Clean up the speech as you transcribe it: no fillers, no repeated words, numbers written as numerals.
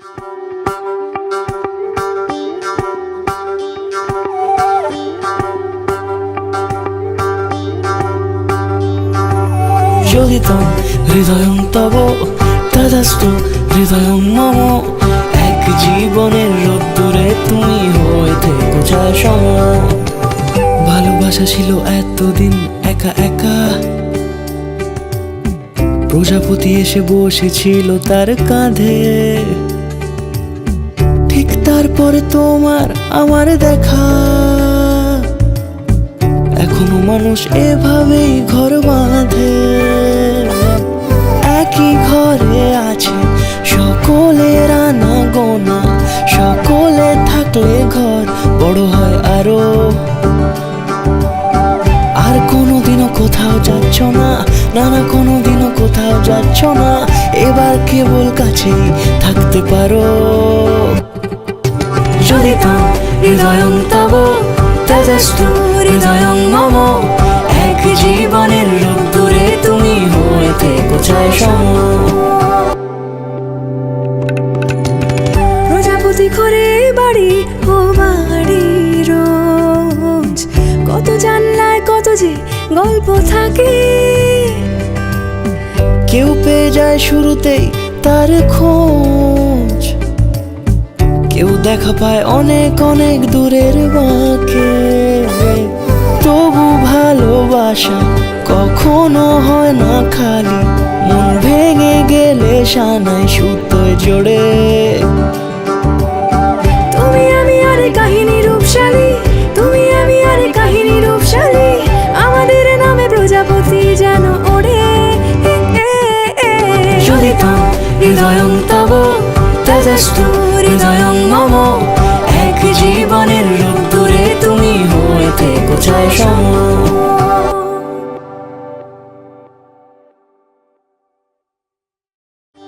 যোগিতং হৃদয়ং তব তদাস্তু হৃদয়ং মম। এক জীবনের রোদ্দুরে তুমি হয়ে থেকো ছায়া সম। ভালোবাসা ছিল এতদিন একা একা, প্রজাপতি এসে বসেছিল তার কাঁধে। ঠিক তারপরে তোমার আমার দেখা, এখনো মানুষ এভাবেই ঘর বাঁধে। একই ঘরে আছে সকলের আনা গোনা, সকলে থাকলে ঘর বড় হয় আরো। আর কোনোদিনও কোথাও যাচ্ছ না, না না কোনোদিনও কোথাও যাচ্ছ না, এবার কেবল কাছেই থাকতে পারো। যোগিতং হৃদয়ং তব তদাস্তু হৃদয়ং মম। এক জীবনের রোদ্দুরে তুমি হয়ে থেকো ছায়া সম। প্রজাপতি ঘরে বাড়ি ও বাড়ি রোজ, কত জানলায় কত যে গল্প থাকে। কেউ পেয়ে যায় শুরুতেই তার খোঁজ, কেউ দেখা পায় অনেক অনেক দূরের বাঁকে। তবু ভালোবাসা কখনো হয় না খালি, মন ভেঙে গেলে সানাই সুতোয় জোড়ে। তুমি আমি আরে কাহিনী রূপশালী, তুমি আমি আরে কাহিনী রূপশালী, আমাদের নামে প্রজাপতি যেন ওড়ে। যোগিতং হৃদয়ং তব তদাস্তু হৃদয়ং মম। এক জীবনের রোদ্দুরে তুমি হয়ে থেকো ছায়া সম।